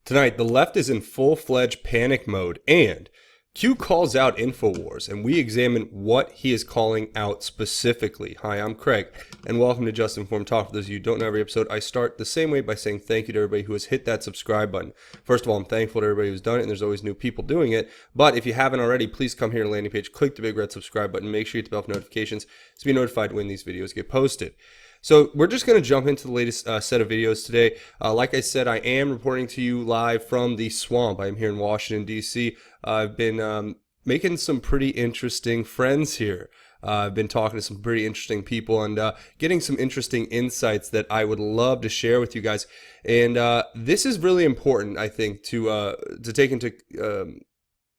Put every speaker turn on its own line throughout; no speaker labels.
Tonight, the left is in full-fledged panic mode, and Q calls out InfoWars, and we examine what he is calling out specifically. Hi, I'm Craig, and welcome to Just Informed Talk. For those of you who don't know every episode, I start the same way by saying thank you to everybody who has hit that subscribe button. First of all, I'm thankful to everybody who's done it, and there's always new people doing it. But if you haven't already, please come here to the landing page, click the big red subscribe button, make sure you hit the bell for notifications to be notified when these videos get posted. So we're just going to jump into the latest set of videos today. Like I said, I am reporting to you live from the swamp. I'm here in Washington, D.C. I've been making some pretty interesting friends here. I've been talking to some pretty interesting people and getting some interesting insights that I would love to share with you guys. And this is really important, I think, to take into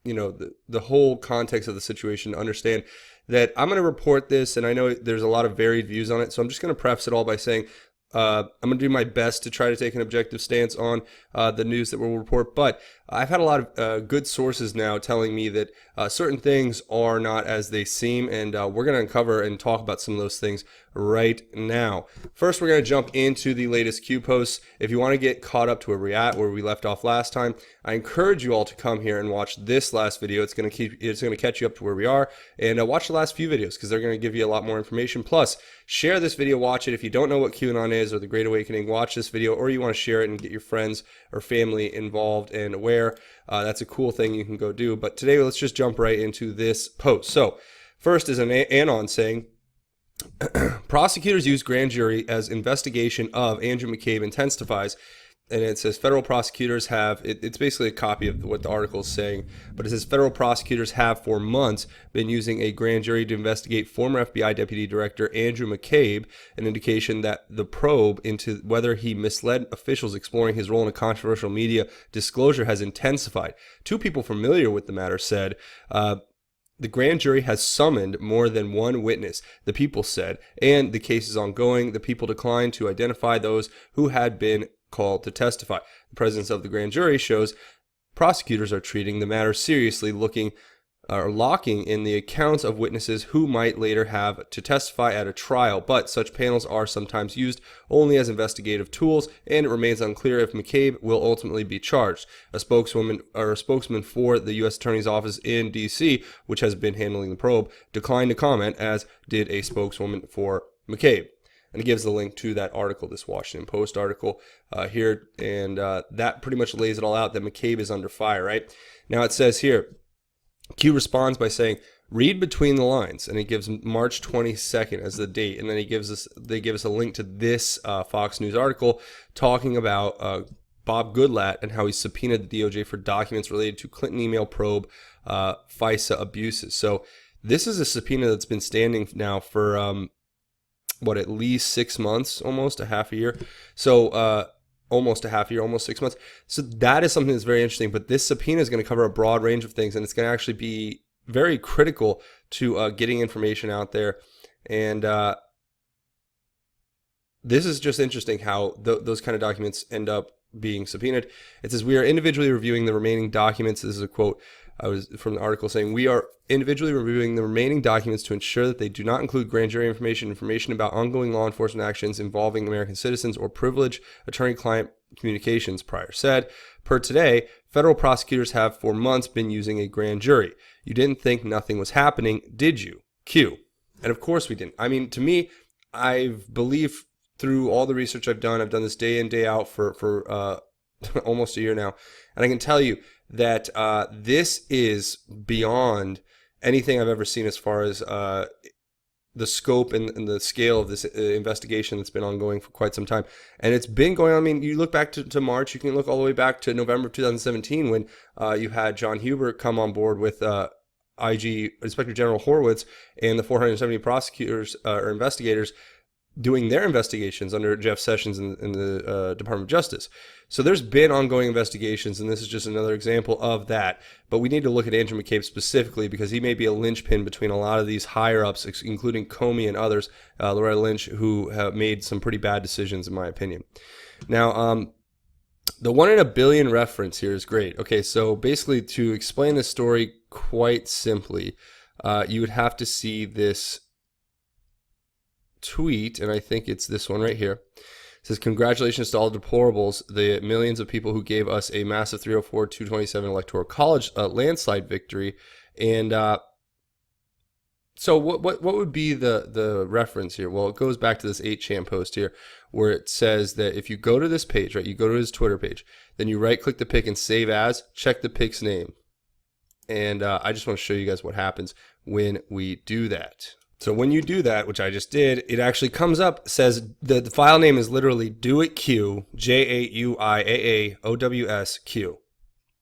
the whole context of the situation, to understand that I'm going to report this, and I know there's a lot of varied views on it, so I'm just going to preface it all by saying I'm going to do my best to try to take an objective stance on the news that we'll report, but I've had a lot of good sources now telling me that certain things are not as they seem, and we're going to uncover and talk about some of those things right now. First, we're going to jump into the latest Q posts. If you want to get caught up to where we left off last time, I encourage you all to come here and watch this last video. It's going to catch you up to where we are, and watch the last few videos because they're going to give you a lot more information. Plus, share this video, watch it. If you don't know what QAnon is or the Great Awakening, watch this video, or you want to share it and get your friends or family involved and aware. That's a cool thing you can go do. But today, let's just jump right into this post. So, first is an Anon saying, prosecutors use grand jury as investigation of Andrew McCabe intensifies. And it says federal prosecutors have, it's basically a copy of what the article is saying, but it says federal prosecutors have for months been using a grand jury to investigate former FBI Deputy Director Andrew McCabe, an indication that the probe into whether he misled officials exploring his role in a controversial media disclosure has intensified. Two people familiar with the matter said, the grand jury has summoned more than one witness, the people said, and the case is ongoing. The people declined to identify those who had been called to testify. The presence of the grand jury shows prosecutors are treating the matter seriously, locking in the accounts of witnesses who might later have to testify at a trial. But such panels are sometimes used only as investigative tools, and it remains unclear if McCabe will ultimately be charged. A spokesman for the U.S. Attorney's Office in D.C., which has been handling the probe, declined to comment, as did a spokeswoman for McCabe. And it gives the link to that article, this Washington Post article here, and that pretty much lays it all out that McCabe is under fire, right? Now it says here, Q responds by saying, read between the lines, and it gives March 22nd as the date, and then they give us a link to this Fox News article talking about Bob Goodlatte and how he subpoenaed the DOJ for documents related to Clinton email probe FISA abuses. So this is a subpoena that's been standing now for at least 6 months, almost a half a year. So almost 6 months. So that is something that's very interesting. But this subpoena is going to cover a broad range of things, and it's going to actually be very critical to getting information out there. And this is just interesting how those kind of documents end up being subpoenaed. It says, we are individually reviewing the remaining documents. This is a quote from the article saying, we are individually reviewing the remaining documents to ensure that they do not include grand jury information about ongoing law enforcement actions involving American citizens, or privileged attorney-client communications, Pryor said. Per today, federal prosecutors have for months been using a grand jury. You didn't think nothing was happening, did you? Q. And of course we didn't. I mean, to me, I've believed through all the research I've done this day in, day out for almost a year now, and I can tell you that this is beyond anything I've ever seen as far as the scope and the scale of this investigation that's been ongoing for quite some time. And it's been going on. I mean, you look back to March, you can look all the way back to November of 2017 when you had John Hubert come on board with IG Inspector General Horowitz and the 470 prosecutors or investigators doing their investigations under Jeff Sessions in the Department of Justice. So there's been ongoing investigations, and this is just another example of that. But we need to look at Andrew McCabe specifically because he may be a linchpin between a lot of these higher-ups, including Comey and others, Loretta Lynch, who have made some pretty bad decisions, in my opinion. Now, the 1 in a billion reference here is great. Okay, so basically to explain this story quite simply, you would have to see this tweet, and I think it's this one right here. says, congratulations to all deplorables, the millions of people who gave us a massive 304-227 electoral college landslide victory. And so what would be the reference here? Well, it goes back to this 8chan post here where it says that if you go to this page, right, you go to his Twitter page, then you right click the pic and save as, check the pic's name. And I just want to show you guys what happens when we do that. So when you do that, which I just did, it actually comes up, says the file name is literally doitq, JAUIAAOWSQ.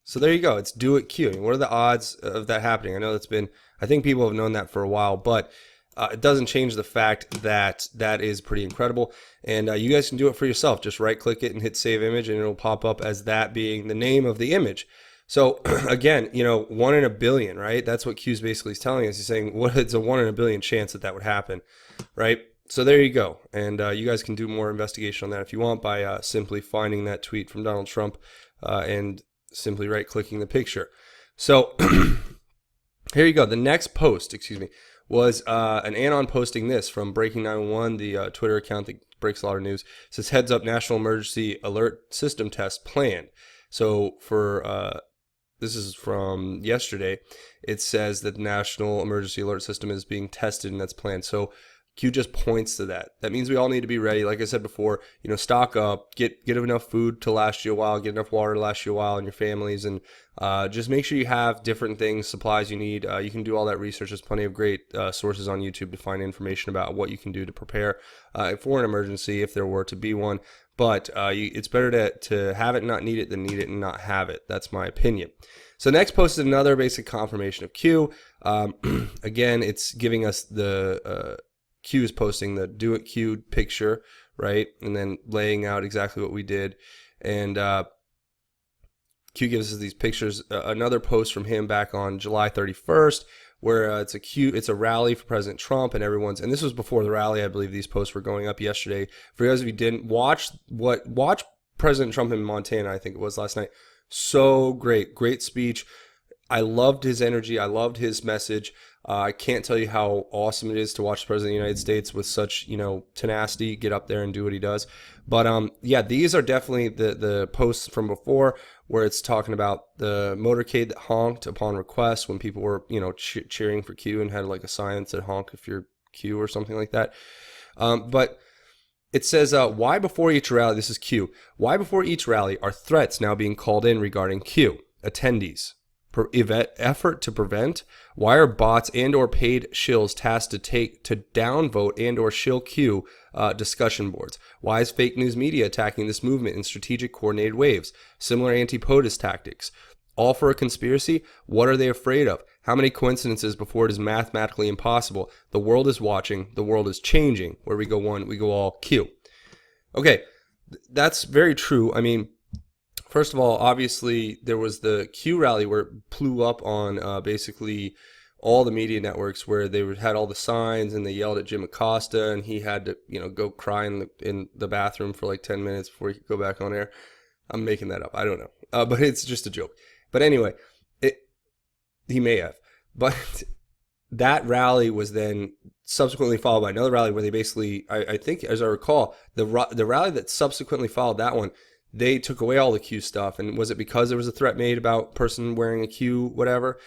So there you go. It's doitq. And what are the odds of that happening? I know that's been, I think people have known that for a while, but it doesn't change the fact that that is pretty incredible. And you guys can do it for yourself. Just right click it and hit save image and it'll pop up as that being the name of the image. So again, 1 in a billion, right? That's what Q's basically telling us. He's saying, well, it's a 1 in a billion chance that would happen, right? So there you go. And you guys can do more investigation on that if you want by simply finding that tweet from Donald Trump and simply right-clicking the picture. So here you go. The next post, was an Anon posting this from Breaking 911, the Twitter account that breaks a lot of news. It says, heads up, National Emergency Alert System test planned. So for this is from yesterday. It says that the National Emergency Alert System is being tested and that's planned. So Q just points to that. That means we all need to be ready. Like I said before, stock up, get enough food to last you a while, get enough water to last you a while and your families, and just make sure you have different things, supplies you need. You can do all that research. There's plenty of great sources on YouTube to find information about what you can do to prepare for an emergency if there were to be one. But it's better to have it and not need it than need it and not have it. That's my opinion. So next post is another basic confirmation of Q. Again, it's giving us the Q is posting the do it Q picture, right? And then laying out exactly what we did. And Q gives us these pictures. Another post from him back on July 31st, where it's a rally for President Trump and and this was before the rally. I believe these posts were going up yesterday. For those of you who didn't watch President Trump in Montana, I think it was last night. So great speech. I loved his energy. I loved his message. I can't tell you how awesome it is to watch the President of the United States with such, tenacity, get up there and do what he does. But yeah, these are definitely the posts from before where it's talking about the motorcade that honked upon request when people were, cheering for Q and had like a sign that said honk if you're Q or something like that. But it says, why before each rally, this is Q, why before each rally are threats now being called in regarding Q attendees? Effort to prevent? Why are bots and or paid shills tasked to downvote and or shill Q discussion boards? Why is fake news media attacking this movement in strategic coordinated waves? Similar anti-POTUS tactics. All for a conspiracy? What are they afraid of? How many coincidences before it is mathematically impossible? The world is watching. The world is changing. Where we go one, we go all. Q. Okay, that's very true. I mean, first of all, obviously, there was the Q rally where it blew up on basically all the media networks where they had all the signs and they yelled at Jim Acosta and he had to, go cry in the bathroom for like 10 minutes before he could go back on air. I'm making that up. I don't know. But it's just a joke. But anyway, he may have. But that rally was then subsequently followed by another rally where they basically, I think, as I recall, the rally that subsequently followed that one, they took away all the Q stuff. And was it because there was a threat made about person wearing a Q, whatever?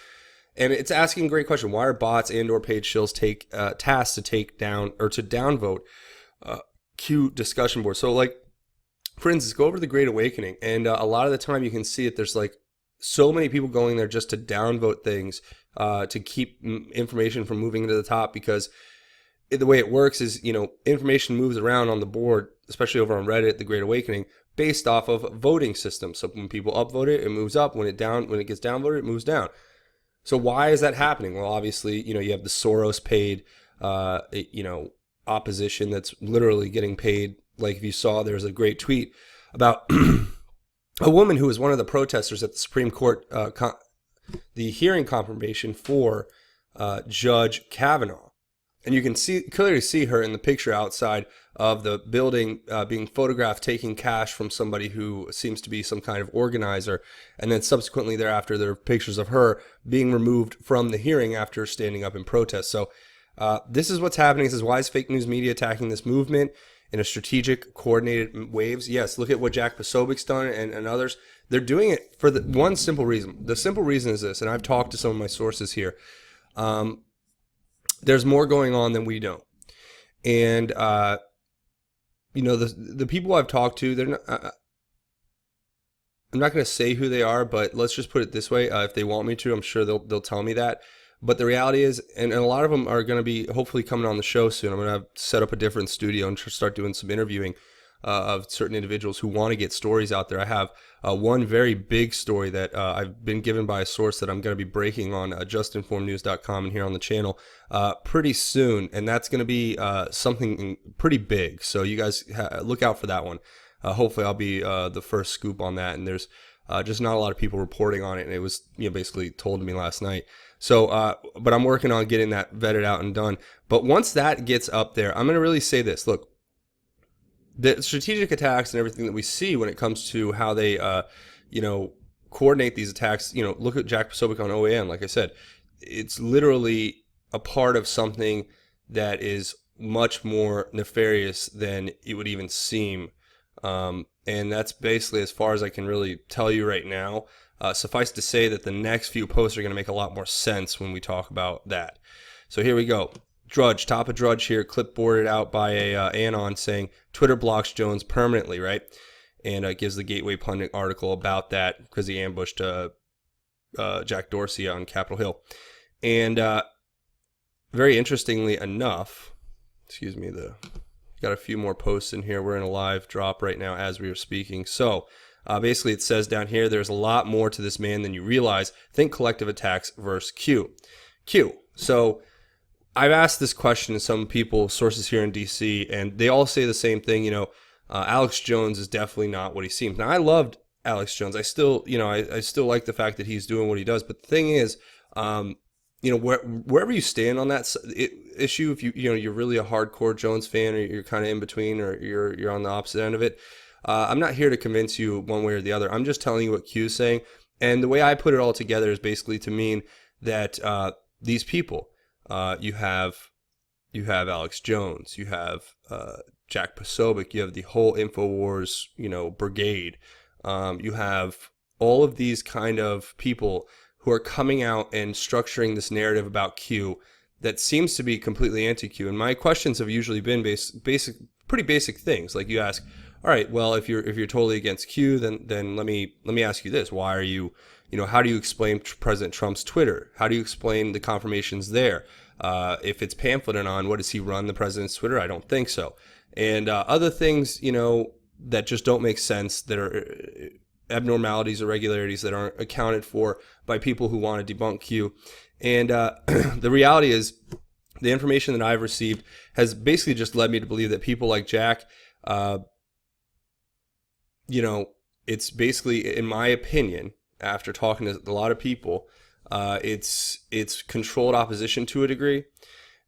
And it's asking a great question. Why are bots and or paid shills tasked to take down or to downvote Q discussion boards? So like, for instance, go over to the Great Awakening. And a lot of the time you can see it. There's like so many people going there just to downvote things to keep information from moving to the top, because the way it works is, information moves around on the board, especially over on Reddit, the Great Awakening, based off of voting systems. So when people upvote it, it moves up. When it gets downvoted, it moves down. So why is that happening? Well, obviously, you have the Soros paid, opposition that's literally getting paid. Like if you saw, there's a great tweet about a woman who was one of the protesters at the Supreme Court, the hearing confirmation for Judge Kavanaugh. And you can clearly see her in the picture outside of the building being photographed taking cash from somebody who seems to be some kind of organizer. And then subsequently thereafter, there are pictures of her being removed from the hearing after standing up in protest. So this is what's happening. This is why is fake news media attacking this movement? in a strategic, coordinated waves. Yes, look at what Jack Posobiec's done and others. They're doing it for the one simple reason. The simple reason is this, and I've talked to some of my sources here. There's more going on than we know. And, the people I've talked to, they're not... I'm not going to say who they are, but let's just put it this way. If they want me to, I'm sure they'll tell me that. But the reality is, and a lot of them are going to be hopefully coming on the show soon. I'm going to set up a different studio and start doing some interviewing of certain individuals who want to get stories out there. I have one very big story that I've been given by a source that I'm going to be breaking on justinformednews.com and here on the channel pretty soon. And that's going to be something pretty big. So you guys look out for that one. Hopefully I'll be the first scoop on that, and there's just not a lot of people reporting on it, and it was basically told to me last night. So, but I'm working on getting that vetted out and done. But once that gets up there, I'm going to really say this. Look, the strategic attacks and everything that we see when it comes to how they, coordinate these attacks, look at Jack Posobiec on OAN. Like I said, it's literally a part of something that is much more nefarious than it would even seem. And that's basically as far as I can really tell you right now. Suffice to say that the next few posts are going to make a lot more sense when we talk about that. So here we go. Drudge, top of Drudge here, clipboarded out by a Anon saying Twitter blocks Jones permanently, right? And gives the Gateway Pundit article about that because he ambushed Jack Dorsey on Capitol Hill. And very interestingly enough, got a few more posts in here. We're in a live drop right now as we are speaking. So basically it says down here, there's a lot more to this man than you realize. Think collective attacks versus Q. So I've asked this question to some people, sources here in DC, and they all say the same thing. Alex Jones is definitely not what he seems. Now, I loved Alex Jones. I still, I still like the fact that he's doing what he does. But the thing is, wherever you stand on that issue, if you're really a hardcore Jones fan, or you're kind of in between, or you're on the opposite end of it, I'm not here to convince you one way or the other. I'm just telling you what Q's saying, and the way I put it all together is basically to mean that these people, you have Alex Jones, you have Jack Posobiec, you have the whole InfoWars brigade, you have all of these kind of people who are coming out and structuring this narrative about Q that seems to be completely anti-Q. And my questions have usually been pretty basic things. Like you ask, all right, well, if you're totally against Q, then let me ask you this: why are you, how do you explain President Trump's Twitter? How do you explain the confirmations there? If it's pamphlet Anon, what does he run the president's Twitter? I don't think so. And other things, that just don't make sense, that are abnormalities, irregularities that aren't accounted for by people who want to debunk Q. And the reality is, the information that I've received has basically just led me to believe that people like Jack, it's basically, in my opinion, after talking to a lot of people, it's controlled opposition to a degree,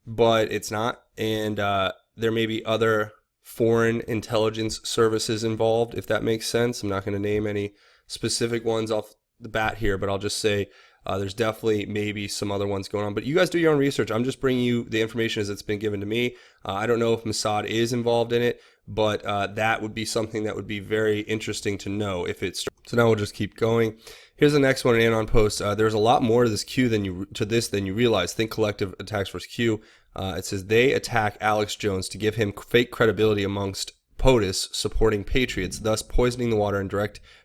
but it's not. And there may be other foreign intelligence services involved, if that makes sense. I'm not going to name any specific ones off the bat here, but I'll just say there's definitely maybe some other ones going on. But you guys do your own research. I'm just bringing you the information as it's been given to me. I don't know if Mossad is involved in it, but that would be something that would be very interesting to know if it's. So now we'll just keep going. Here's the next one, an Anon post. There's a lot more to this Q than you realize. Think collective attacks versus Q. It says they attack Alex Jones to give him fake credibility amongst POTUS supporting patriots, thus poisoning the water and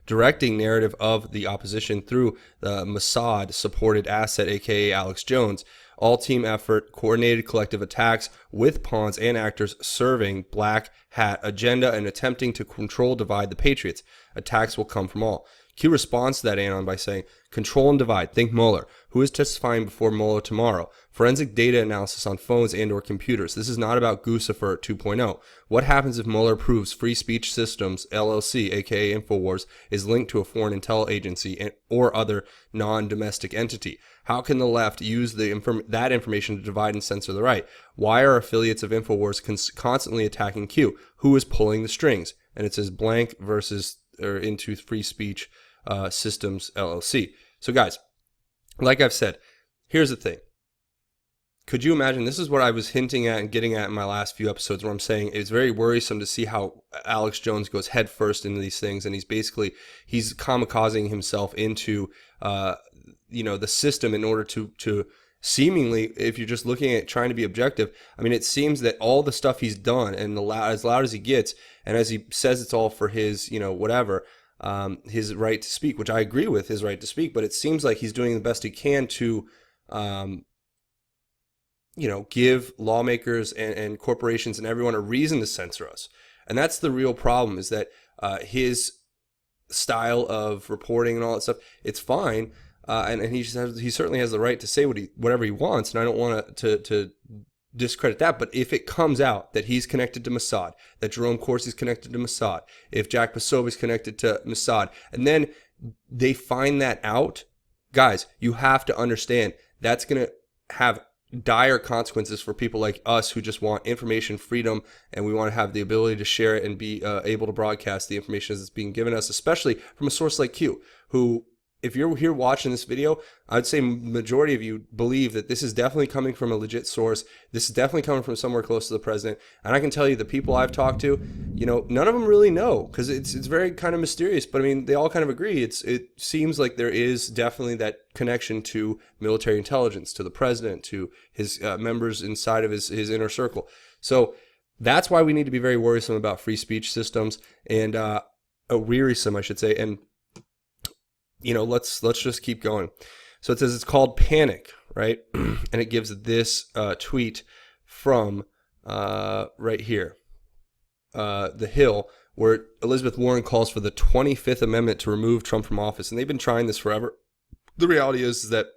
directing narrative of the opposition through the Mossad-supported asset, aka Alex Jones. All team effort, coordinated collective attacks with pawns and actors serving black hat agenda and attempting to control, divide the patriots. Attacks will come from all. Q responds to that Anon by saying, control and divide. Think Mueller. Who is testifying before Mueller tomorrow? Forensic data analysis on phones and or computers. This is not about Guccifer 2.0. What happens if Mueller proves Free Speech Systems, LLC, aka InfoWars, is linked to a foreign intel agency or other non-domestic entity? How can the left use that information to divide and censor the right? Why are affiliates of InfoWars constantly attacking Q? Who is pulling the strings? And it says blank versus or into Free Speech Systems LLC. So guys, like I've said, here's the thing. could you imagine? This is what I was hinting at and getting at in my last few episodes, where I'm saying it's very worrisome to see how Alex Jones goes headfirst into these things, and he's kamikazing himself into the system in order to seemingly, if you're just looking at trying to be objective, I mean, it seems that all the stuff he's done, and as loud as he gets, and as he says it's all for his, whatever, his right to speak, which I agree with, his right to speak, but it seems like he's doing the best he can to, give lawmakers and corporations and everyone a reason to censor us. And that's the real problem, is that his style of reporting and all that stuff, it's fine. And he certainly has the right to say whatever he wants, and I don't want to discredit that. But if it comes out that he's connected to Mossad, that Jerome Corsi's connected to Mossad, if Jack Posobiec's connected to Mossad, and then they find that out, guys, you have to understand that's going to have dire consequences for people like us who just want information freedom, and we want to have the ability to share it and be able to broadcast the information as it's being given us, especially from a source like Q, who, if you're here watching this video, I'd say majority of you believe that this is definitely coming from a legit source. This is definitely coming from somewhere close to the president. And I can tell you, the people I've talked to, none of them really know, because it's very kind of mysterious. But I mean, they all kind of agree. It seems like there is definitely that connection to military intelligence, to the president, to his members inside of his inner circle. So that's why we need to be very worrisome about free speech systems, and wearisome, I should say. And let's just keep going. So it says it's called panic, right? And it gives this tweet from right here, The Hill, where Elizabeth Warren calls for the 25th Amendment to remove Trump from office. And they've been trying this forever. The reality is that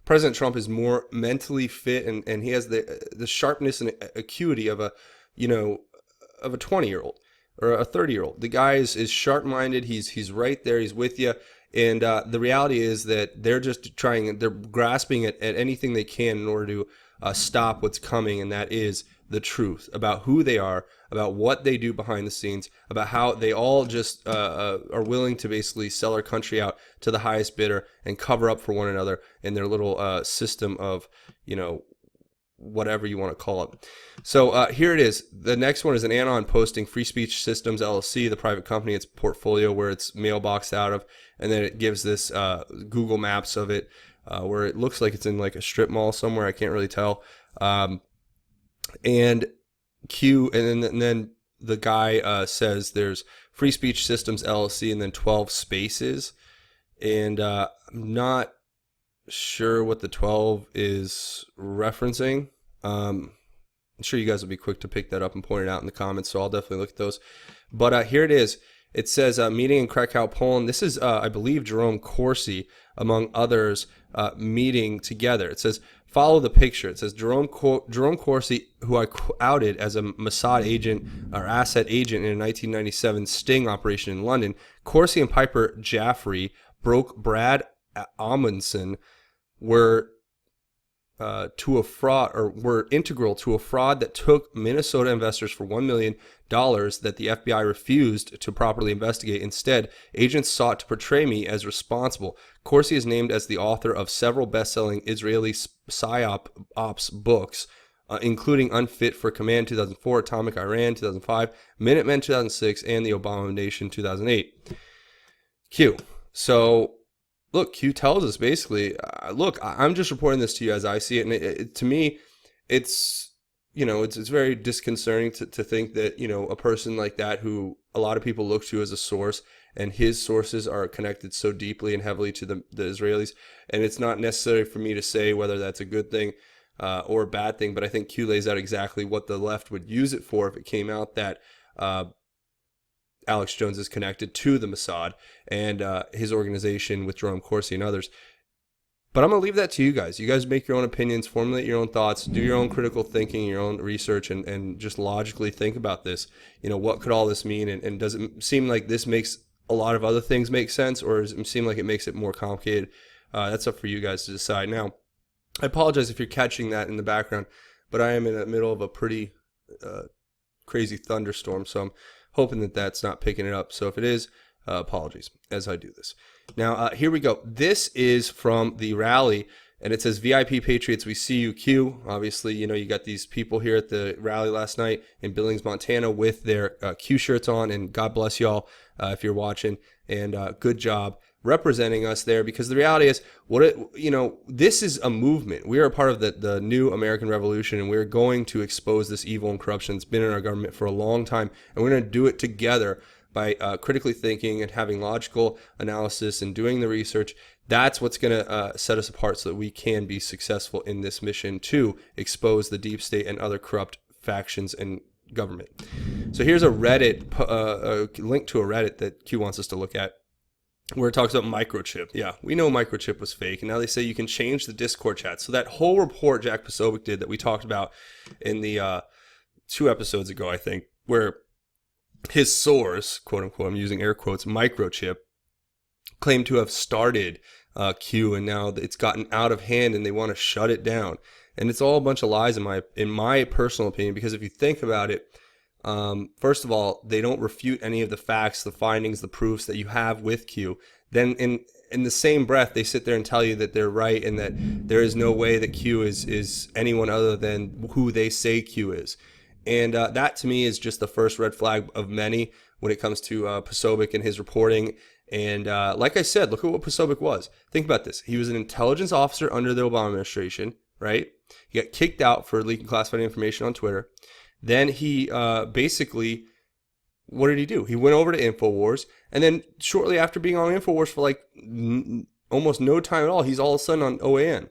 President Trump is more mentally fit, and he has the sharpness and acuity of a 20-year-old. Or a 30-year-old. The guy is sharp-minded. He's right there. He's with you. And the reality is that they're just they're grasping at anything they can in order to stop what's coming, and that is the truth about who they are, about what they do behind the scenes, about how they all just are willing to basically sell our country out to the highest bidder and cover up for one another in their little system of, whatever you want to call it. So here it is. The next one is an Anon posting Free Speech Systems LLC, the private company, its portfolio where it's mailboxed out of, and then it gives this Google Maps of it, where it looks like it's in like a strip mall somewhere. I can't really tell. And then the guy says there's Free Speech Systems LLC and then 12 spaces, and I'm not sure what the 12 is referencing. I'm sure you guys will be quick to pick that up and point it out in the comments, so I'll definitely look at those. But here it is. It says meeting in Krakow, Poland. This is, I believe, Jerome Corsi, among others, meeting together. It says, follow the picture. It says Jerome Corsi, who I outed as a Mossad agent or asset agent in a 1997 sting operation in London. Corsi and Piper Jaffrey broke Brad Amundsen were integral to a fraud that took Minnesota investors for $1 million that the FBI refused to properly investigate. Instead, agents sought to portray me as responsible. Corsi is named as the author of several best-selling Israeli psyops books, including Unfit for Command 2004, Atomic Iran 2005, Minutemen 2006, and The Obama Nation 2008. Q. So look, Q tells us basically, look, I'm just reporting this to you as I see it. And to me, it's very disconcerting to think that, a person like that, who a lot of people look to as a source, and his sources are connected so deeply and heavily to the Israelis. And it's not necessary for me to say whether that's a good thing or a bad thing, but I think Q lays out exactly what the left would use it for if it came out that Alex Jones is connected to the Mossad and his organization with Jerome Corsi and others. But I'm going to leave that to you guys. You guys make your own opinions, formulate your own thoughts, do your own critical thinking, your own research, and just logically think about this. What could all this mean? And does it seem like this makes a lot of other things make sense, or does it seem like it makes it more complicated? That's up for you guys to decide. Now, I apologize if you're catching that in the background, but I am in the middle of a pretty crazy thunderstorm, so I'm hoping that that's not picking it up. So if it is, apologies as I do this. Now, here we go. This is from the rally And it says, VIP Patriots, we see you, Q. Obviously, you got these people here at the rally last night in Billings, Montana with their Q shirts on. And God bless y'all if you're watching. And good job representing us there, because the reality is, this is a movement. We are a part of the new American Revolution, and we're going to expose this evil and corruption that's been in our government for a long time. And we're going to do it together by critically thinking and having logical analysis and doing the research. That's what's going to set us apart so that we can be successful in this mission to expose the deep state and other corrupt factions in government. So here's a Reddit, a link to a Reddit that Q wants us to look at, where it talks about microchip. Yeah, we know microchip was fake, and now they say you can change the Discord chat. So that whole report Jack Posobiec did that we talked about in the 2 episodes ago, I think, where his source, quote unquote, I'm using air quotes, microchip, claimed to have started Q, and now it's gotten out of hand and they want to shut it down. And it's all a bunch of lies in my personal opinion, because if you think about it, first of all, they don't refute any of the facts, the findings, the proofs that you have with Q. Then in the same breath, they sit there and tell you that they're right and that there is no way that Q is anyone other than who they say Q is. And that to me is just the first red flag of many when it comes to Posobiec and his reporting. And like I said, look at what Posobiec was. Think about this. He was an intelligence officer under the Obama administration, right? He got kicked out for leaking classified information on Twitter. Then he basically, what did he do? He went over to InfoWars. And then shortly after being on InfoWars for like almost no time at all, he's all of a sudden on OAN.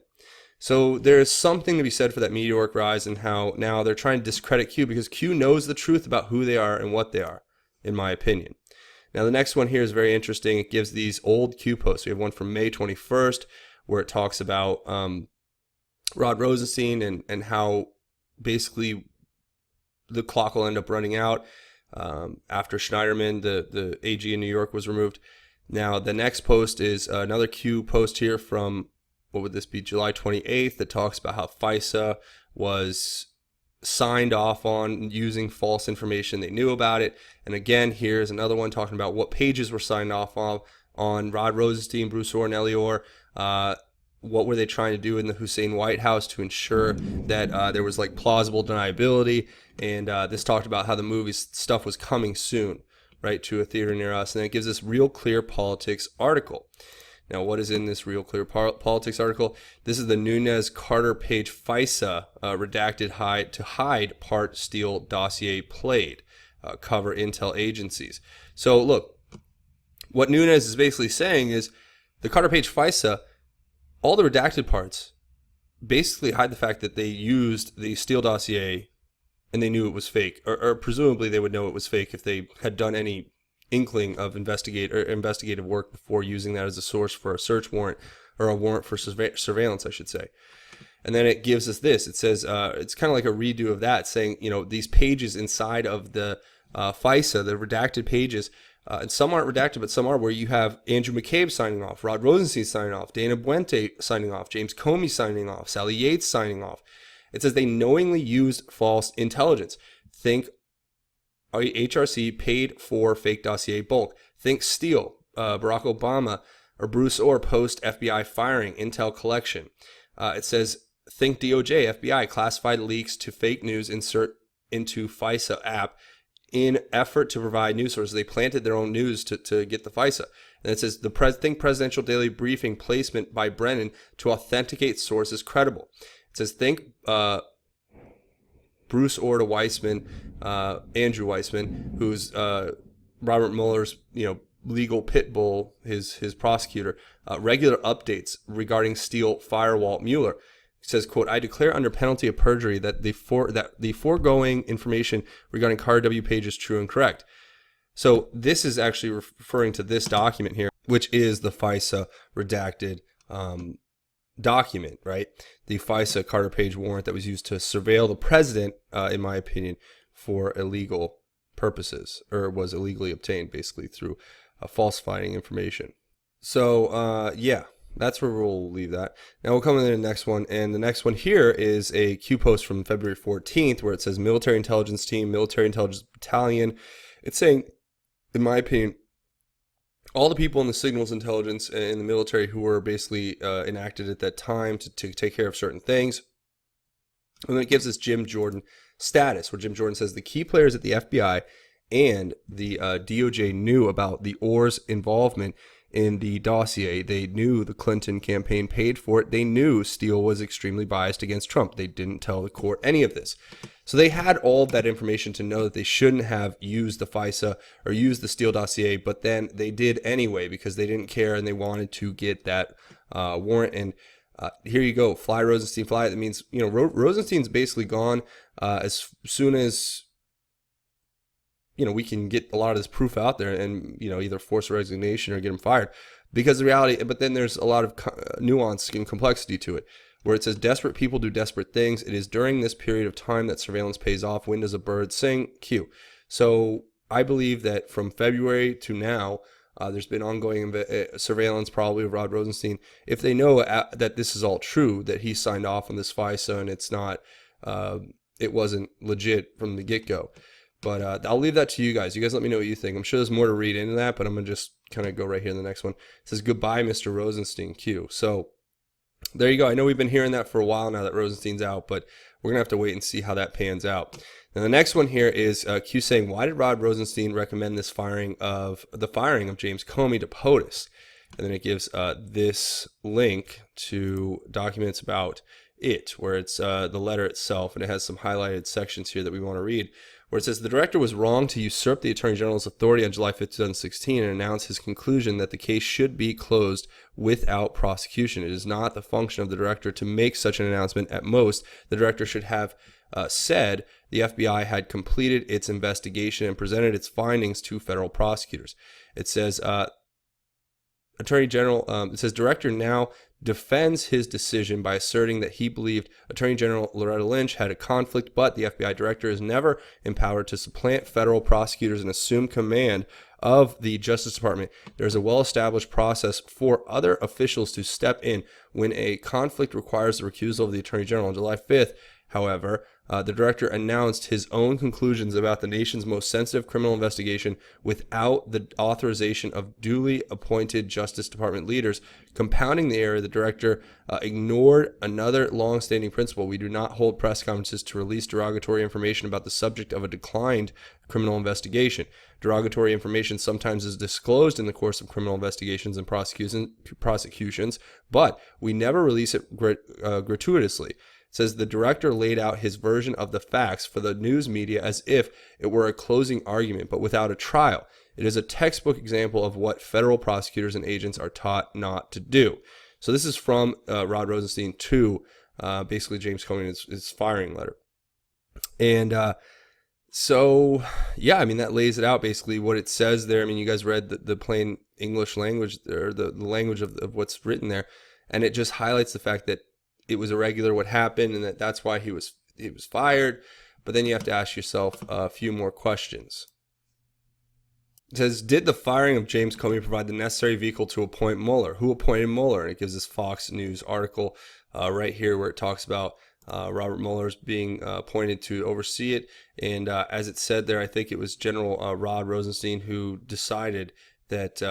So there is something to be said for that meteoric rise and how now they're trying to discredit Q, because Q knows the truth about who they are and what they are, in my opinion. Now, the next one here is very interesting. It gives these old Q posts. We have one from May 21st where it talks about Rod Rosenstein and how basically the clock will end up running out after Schneiderman, the AG in New York, was removed. Now, the next post is another Q post here from, what would this be, July 28th, that talks about how FISA was signed off on using false information. They knew about it. And again, here's another one talking about what pages were signed off on Rod Rosenstein, Bruce Orr, and Elior. What were they trying to do in the Hussein White House to ensure that there was like plausible deniability? And this talked about how the movie stuff was coming soon, right, to a theater near us. And it gives this Real Clear Politics article. Now, what is in this Real Clear Politics article? This is the Nunes-Carter page FISA redacted to hide part Steele dossier played, cover intel agencies. So look, what Nunes is basically saying is the Carter page FISA, all the redacted parts basically hide the fact that they used the Steele dossier and they knew it was fake, or presumably they would know it was fake if they had done any inkling of investigative work before using that as a source for a search warrant, or a warrant for surveillance, I should say. And then it gives us this. It says it's kind of like a redo of that, saying, these pages inside of the FISA, the redacted pages, and some aren't redacted, but some are, where you have Andrew McCabe signing off, Rod Rosenstein signing off, Dana Buente signing off, James Comey signing off, Sally Yates signing off. It says they knowingly used false intelligence. Think HRC paid for fake dossier bulk. Think Steele, Barack Obama, or Bruce Orr post FBI firing, intel collection. It says think DOJ, FBI, classified leaks to fake news insert into FISA app in effort to provide news sources. They planted their own news to get the FISA. And it says think presidential daily briefing placement by Brennan to authenticate sources credible. It says think Bruce Orr to Weissman, Andrew Weissman, who's Robert Mueller's legal pit bull, his prosecutor, regular updates regarding Steele, Firewall, Mueller. It says, quote, I declare under penalty of perjury that the foregoing information regarding Carter W. Page is true and correct. So this is actually referring to this document here, which is the FISA redacted document, right? The FISA Carter Page warrant that was used to surveil the president, in my opinion, for illegal purposes, or was illegally obtained basically through falsifying information. So, yeah, that's where we'll leave that. Now we'll come to the next one, and the next one here is a Q post from February 14th where it says Military Intelligence Team, Military Intelligence Battalion. It's saying, in my opinion, all the people in the signals intelligence and in the military who were basically enacted at that time to take care of certain things. And then it gives us Jim Jordan status, where Jim Jordan says the key players at the FBI and the DOJ knew about the Orr's involvement in the dossier. They knew the Clinton campaign paid for it. They knew Steele was extremely biased against Trump. They didn't tell the court any of this. So they had all of that information to know that they shouldn't have used the FISA or used the Steele dossier, but then they did anyway because they didn't care and they wanted to get that warrant. And here you go, fly Rosenstein, fly. That means, Rosenstein's basically gone as soon as we can get a lot of this proof out there and, either force a resignation or get him fired. Because the reality, but then there's a lot of nuance and complexity to it, where it says desperate people do desperate things. It is during this period of time that surveillance pays off. When does a bird sing? Q. So I believe that from February to now, there's been ongoing surveillance probably of Rod Rosenstein. If they know that this is all true, that he signed off on this FISA and it's not, it wasn't legit from the get-go. But I'll leave that to you guys. You guys let me know what you think. I'm sure there's more to read into that, but I'm going to just kind of go right here in the next one. It says, goodbye, Mr. Rosenstein, Q. So there you go. I know we've been hearing that for a while now that Rosenstein's out, but we're going to have to wait and see how that pans out. Now, the next one here is Q saying, why did Rod Rosenstein recommend the firing of James Comey to POTUS? And then it gives this link to documents about it, where it's the letter itself, and it has some highlighted sections here that we want to read, where it says the director was wrong to usurp the Attorney General's authority on July 5, 2016 and announce his conclusion that the case should be closed without prosecution. It is not the function of the director to make such an announcement. At most, the director should have said the FBI had completed its investigation and presented its findings to federal prosecutors. It says Attorney General, it says director now defends his decision by asserting that he believed Attorney General Loretta Lynch had a conflict, but the FBI director is never empowered to supplant federal prosecutors and assume command of the Justice Department. There is a well-established process for other officials to step in when a conflict requires the recusal of the Attorney General. On July 5th, however, the director announced his own conclusions about the nation's most sensitive criminal investigation without the authorization of duly appointed Justice Department leaders. Compounding the error, the director ignored another long-standing principle. We do not hold press conferences to release derogatory information about the subject of a declined criminal investigation. Derogatory information sometimes is disclosed in the course of criminal investigations and prosecutions, but we never release it gratuitously. It says the director laid out his version of the facts for the news media as if it were a closing argument, but without a trial. It is a textbook example of what federal prosecutors and agents are taught not to do. So this is from Rod Rosenstein to basically James Comey, his firing letter. And so, yeah, I mean, that lays it out basically what it says there. I mean, you guys read the plain English language, or the language of what's written there, and it just highlights the fact that it was irregular what happened, and that's why he was fired. But then you have to ask yourself a few more questions. It says, did the firing of James Comey provide the necessary vehicle to appoint Mueller? Who appointed Mueller? And it gives this Fox News article right here where it talks about Robert Mueller's being appointed to oversee it. And as it said there, I think it was General Rod Rosenstein who decided that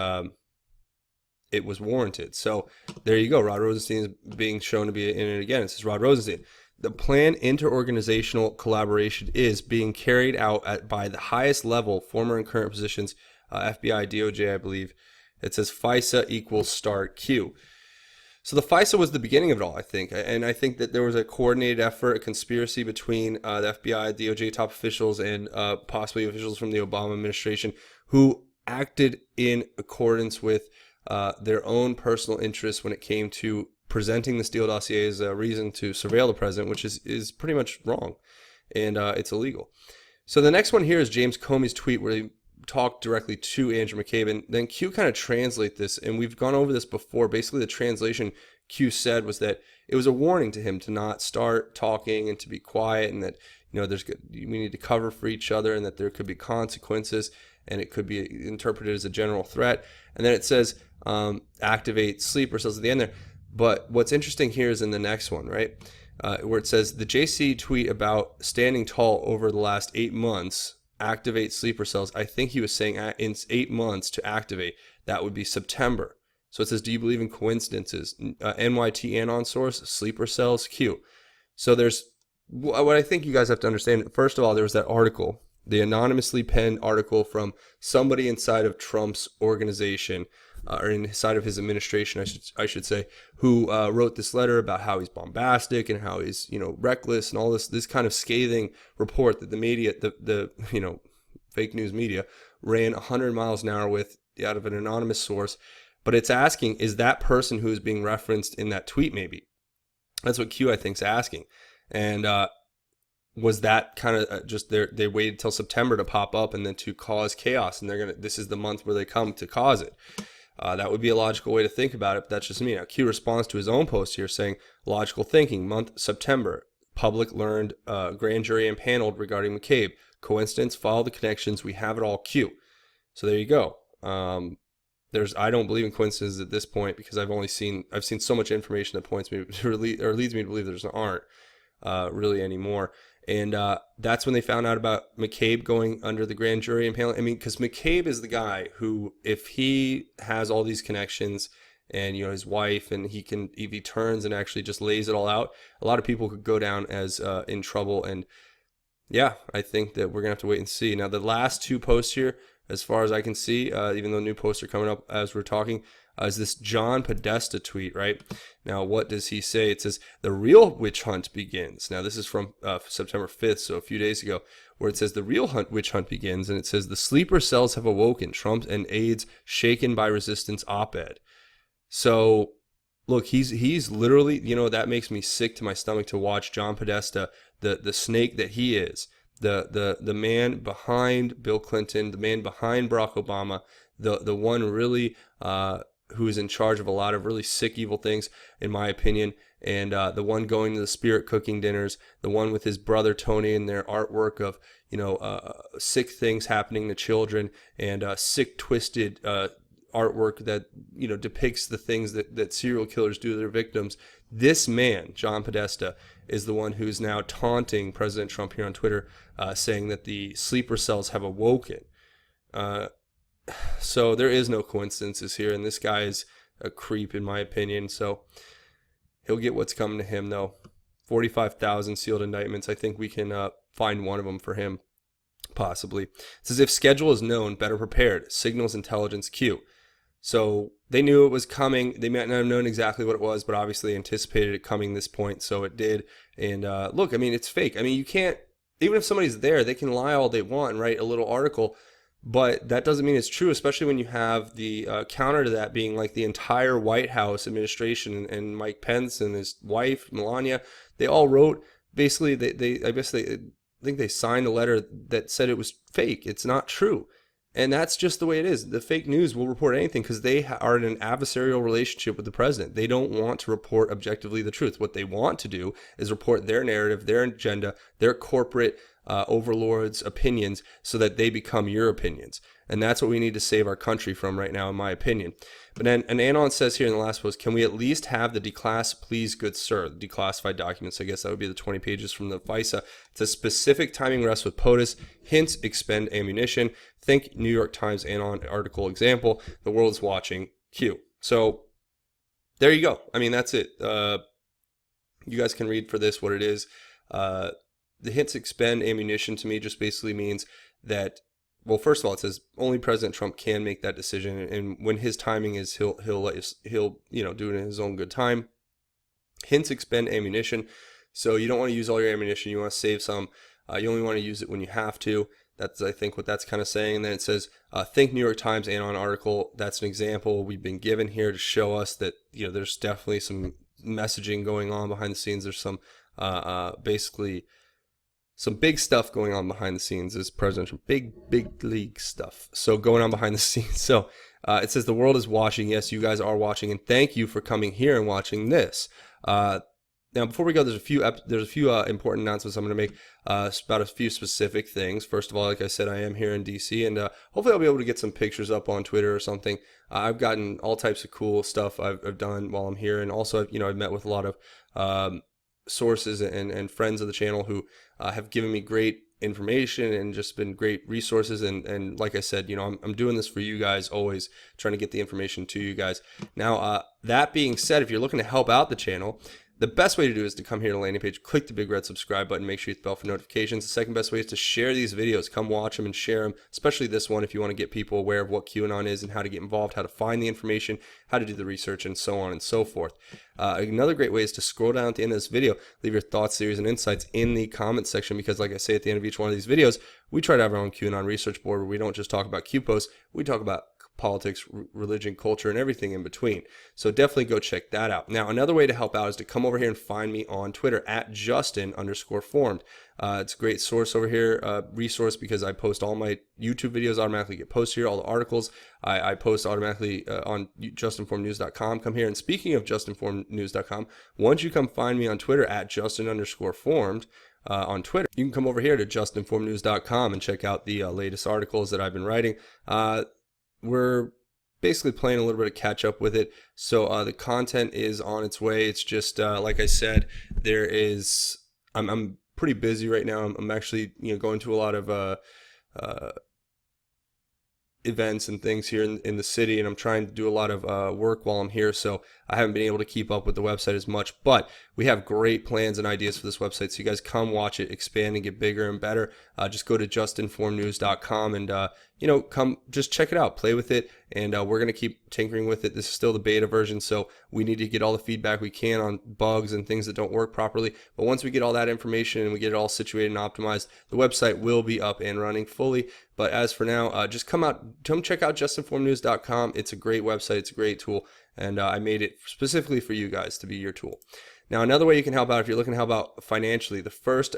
it was warranted. So there you go. Rod Rosenstein is being shown to be in it again. It says Rod Rosenstein. The planned interorganizational collaboration is being carried out by the highest level, former and current positions, FBI, DOJ, I believe. It says FISA equals start Q. So the FISA was the beginning of it all, I think. And I think that there was a coordinated effort, a conspiracy between the FBI, DOJ top officials, and possibly officials from the Obama administration who acted in accordance with their own personal interests when it came to presenting the Steele dossier as a reason to surveil the president, which is pretty much wrong, and it's illegal. So the next one here is James Comey's tweet where he talked directly to Andrew McCabe, and then Q kind of translate this, and we've gone over this before. Basically, the translation Q said was that it was a warning to him to not start talking and to be quiet, and that we need to cover for each other, and that there could be consequences, and it could be interpreted as a general threat. And then it says activate sleeper cells at the end there. But what's interesting here is in the next one, right, where it says the JC tweet about standing tall over the last 8 months, activate sleeper cells. I think he was saying in 8 months to activate. That would be September. So it says, do you believe in coincidences? NYT Anon source, sleeper cells, Q. So there's what I think you guys have to understand. First of all, there was that article, the anonymously penned article from somebody inside of Trump's organization, or inside of his administration, I should say, who wrote this letter about how he's bombastic and how he's reckless and all this kind of scathing report that the media, the fake news media, ran 100 miles an hour with out of an anonymous source. But it's asking, is that person who is being referenced in that tweet maybe? That's what Q I think's asking. And was that kind of just they waited till September to pop up and then to cause chaos, and this is the month where they come to cause it. That would be a logical way to think about it, but that's just me. Now, Q responds to his own post here saying, logical thinking, month September, public learned, grand jury impaneled regarding McCabe. Coincidence, follow the connections, we have it all, Q. So there you go. I don't believe in coincidences at this point because I've seen so much information that points me to leads me to believe there aren't really anymore. And that's when they found out about McCabe going under the grand jury impanel. I mean, because McCabe is the guy who, if he has all these connections and his wife, and if he turns and actually just lays it all out, a lot of people could go down as in trouble. And yeah, I think that we're gonna have to wait and see. Now, the last two posts here, as far as I can see, even though new posts are coming up as we're talking, is this John Podesta tweet, right? Now, what does he say? It says, the real witch hunt begins. Now, this is from September 5th, so a few days ago, where it says the real witch hunt begins, and it says the sleeper cells have awoken, Trump and aides shaken by resistance op-ed. So, look, he's literally, that makes me sick to my stomach to watch John Podesta, the snake that he is, the man behind Bill Clinton, the man behind Barack Obama, the one really who is in charge of a lot of really sick, evil things, in my opinion, and the one going to the spirit cooking dinners, the one with his brother Tony and their artwork of sick things happening to children, and sick, twisted artwork that depicts the things that serial killers do to their victims. This man, John Podesta, is the one who's now taunting President Trump here on Twitter, saying that the sleeper cells have awoken. So there is no coincidences here, and this guy is a creep in my opinion. So he'll get what's coming to him, though. 45,000 sealed indictments. I think we can find one of them for him, possibly. It says, if schedule is known, better prepared. Signals intelligence Q. So they knew it was coming. They might not have known exactly what it was, but obviously anticipated it coming this point, so it did. And look, I mean, it's fake. I mean, you can't, even if somebody's there, they can lie all they want and write a little article, but that doesn't mean it's true, especially when you have the counter to that being like the entire White House administration and Mike Pence and his wife, Melania. They all wrote, basically, I think they signed a letter that said it was fake. It's not true. And that's just the way it is. The fake news will report anything because they are in an adversarial relationship with the president. They don't want to report objectively the truth. What they want to do is report their narrative, their agenda, their corporate overlords' opinions so that they become your opinions. And that's what we need to save our country from right now, in my opinion. But then, and Anon says here in the last post, can we at least have the declass, please, good sir, the declassified documents? I guess that would be the 20 pages from the FISA. It's a specific timing rest with POTUS, hints expend ammunition. Think New York Times Anon article example, the world is watching, Q. So there you go. I mean, that's it. You guys can read for this what it is. The hints expend ammunition to me just basically means that, well, first of all, it says only President Trump can make that decision, and when his timing is, he'll do it in his own good time. Hints expend ammunition, so you don't want to use all your ammunition. You want to save some. You only want to use it when you have to. That's, I think, what that's kind of saying. And then it says, think New York Times Anon article. That's an example we've been given here to show us that there's definitely some messaging going on behind the scenes. There's some basically some big stuff going on behind the scenes as President Trump. Big league stuff. So going on behind the scenes. So it says the world is watching. Yes, you guys are watching, and thank you for coming here and watching this. Now, before we go, there's a few important announcements I'm going to make about a few specific things. First of all, like I said, I am here in DC, and hopefully I'll be able to get some pictures up on Twitter or something. I've gotten all types of cool stuff I've done while I'm here, and also I've met with a lot of sources and friends of the channel who have given me great information and just been great resources. And like I said, I'm doing this for you guys, always trying to get the information to you guys. Now, that being said, if you're looking to help out the channel, the best way to do is to come here to the landing page, click the big red subscribe button, make sure you hit the bell for notifications. The second best way is to share these videos. Come watch them and share them, especially this one if you want to get people aware of what QAnon is and how to get involved, how to find the information, how to do the research, and so on and so forth. Another great way is to scroll down at the end of this video, leave your thoughts, theories, and insights in the comment section, because like I say at the end of each one of these videos, we try to have our own QAnon research board where we don't just talk about Q posts, we talk about politics, religion, culture, and everything in between. So definitely go check that out. Now, another way to help out is to come over here and find me on Twitter at Justin_formed. It's a great source over here, resource, because I post all my YouTube videos automatically get posted here. All the articles I post automatically on justinformednews.com. Come here. And speaking of justinformednews.com, once you come find me on Twitter at Justin_formed, on Twitter, you can come over here to justinformednews.com and check out the latest articles that I've been writing. We're basically playing a little bit of catch up with it, so the content is on its way. It's just like I said, I'm pretty busy right now. I'm actually going to a lot of events and things here in the city, and I'm trying to do a lot of work while I'm here, so I haven't been able to keep up with the website as much, but we have great plans and ideas for this website, so you guys come watch it expand and get bigger and better. Just go to justinformednews.com and come just check it out, play with it, and we're going to keep tinkering with it. This is still the beta version, so we need to get all the feedback we can on bugs and things that don't work properly. But once we get all that information and we get it all situated and optimized, the website will be up and running fully. But as for now, just come check out justinformednews.com. It's a great website, it's a great tool, and I made it specifically for you guys to be your tool. Now, another way you can help out if you're looking to help out financially, the first,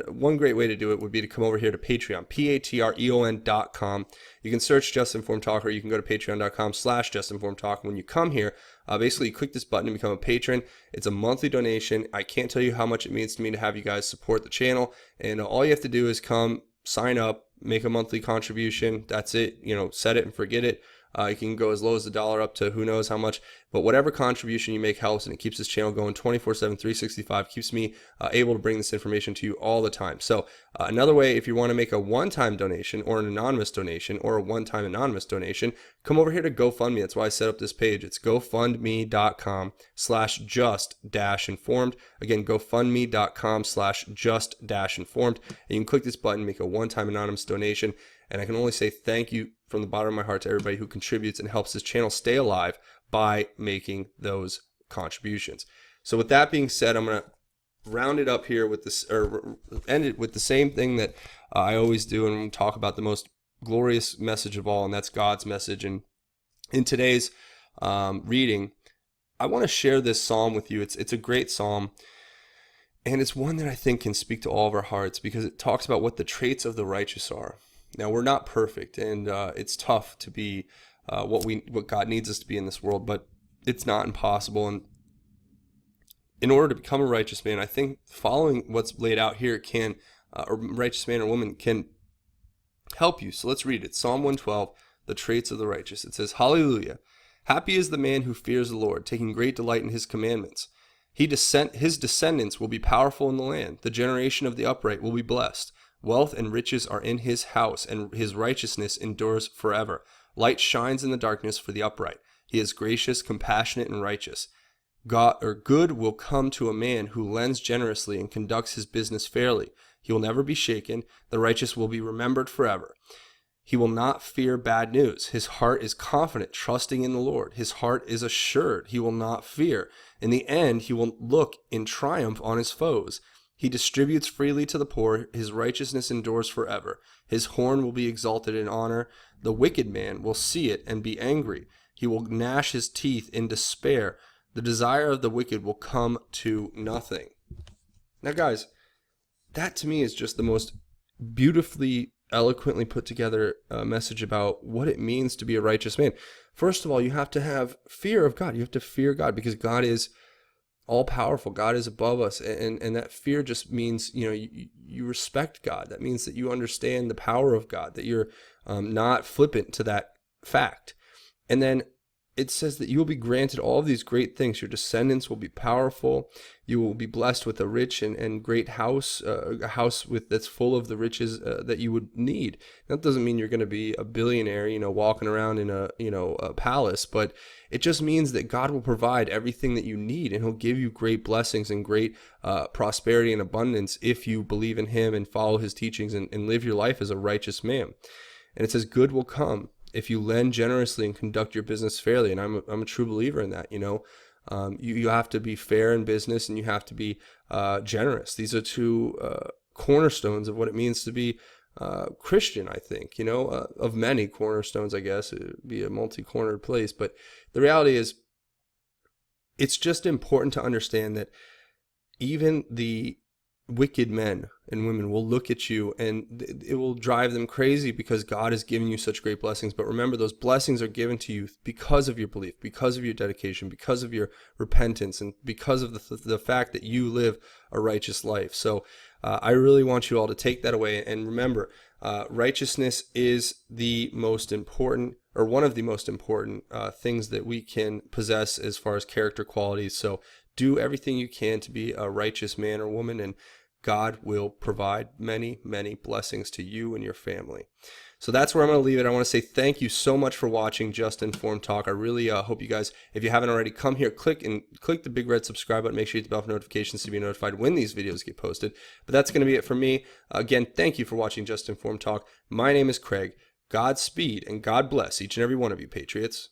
one great way to do it would be to come over here to Patreon, patreon.com. You can search Just Informed Talk, or you can go to patreon.com/justinformedtalk. When you come here, basically you click this button to become a patron. It's a monthly donation. I can't tell you how much it means to me to have you guys support the channel, and all you have to do is come, sign up, make a monthly contribution. That's it. Set it and forget it. You can go as low as $1 up to who knows how much, but whatever contribution you make helps, and it keeps this channel going 24/7, 365, keeps me able to bring this information to you all the time. So another way, if you want to make a one-time donation or an anonymous donation or a one-time anonymous donation, come over here to GoFundMe. That's why I set up this page. It's gofundme.com/just-informed. Again, gofundme.com/just-informed. And you can click this button, make a one-time anonymous donation. And I can only say thank you from the bottom of my heart to everybody who contributes and helps this channel stay alive by making those contributions. So with that being said, I'm going to round it up here with this, or end it with the same thing that I always do, and talk about the most glorious message of all, and that's God's message. And in today's reading, I want to share this psalm with you. It's a great psalm, and it's one that I think can speak to all of our hearts, because it talks about what the traits of the righteous are. Now, we're not perfect, and it's tough to be what God needs us to be in this world, but it's not impossible. And in order to become a righteous man, I think following what's laid out here can, a righteous man or woman can help you. So let's read it. Psalm 112, the traits of the righteous. It says, Hallelujah. Happy is the man who fears the Lord, taking great delight in his commandments. His descendants will be powerful in the land. The generation of the upright will be blessed. Wealth and riches are in his house, and his righteousness endures forever. Light shines in the darkness for the upright. He is gracious, compassionate, and righteous. Good will come to a man who lends generously and conducts his business fairly. He will never be shaken. The righteous will be remembered forever. He will not fear bad news. His heart is confident, trusting in the Lord. His heart is assured. He will not fear. In the end, he will look in triumph on his foes. He distributes freely to the poor. His righteousness endures forever. His horn will be exalted in honor. The wicked man will see it and be angry. He will gnash his teeth in despair. The desire of the wicked will come to nothing. Now, guys, that to me is just the most beautifully, eloquently put together message about what it means to be a righteous man. First of all, you have to have fear of God. You have to fear God, because God is all powerful. God is above us, and that fear just means you respect God. That means that you understand the power of God, that you're not flippant to that fact. And then it says that you will be granted all of these great things. Your descendants will be powerful. You will be blessed with a rich and great house, a house that's full of the riches that you would need. That doesn't mean you're going to be a billionaire, walking around in a palace, but it just means that God will provide everything that you need, and He'll give you great blessings and great prosperity and abundance if you believe in Him and follow His teachings and live your life as a righteous man. And it says good will come if you lend generously and conduct your business fairly. And I'm a true believer in that. You have to be fair in business, and you have to be generous. These are two cornerstones of what it means to be Christian, I think, of many cornerstones, I guess. It would be a multi-cornered place. But the reality is, it's just important to understand that even the wicked men and women will look at you, and it will drive them crazy because God has given you such great blessings. But remember, those blessings are given to you because of your belief, because of your dedication, because of your repentance, and because of the fact that you live a righteous life. So I really want you all to take that away. And remember, righteousness is the most important, or one of the most important things that we can possess as far as character qualities. So do everything you can to be a righteous man or woman, and God will provide many, many blessings to you and your family. So that's where I'm going to leave it. I want to say thank you so much for watching Just Informed Talk. I really hope you guys, if you haven't already, come here, click the big red subscribe button. Make sure you hit the bell for notifications to be notified when these videos get posted. But that's going to be it for me. Again, thank you for watching Just Informed Talk. My name is Craig. Godspeed and God bless each and every one of you, Patriots.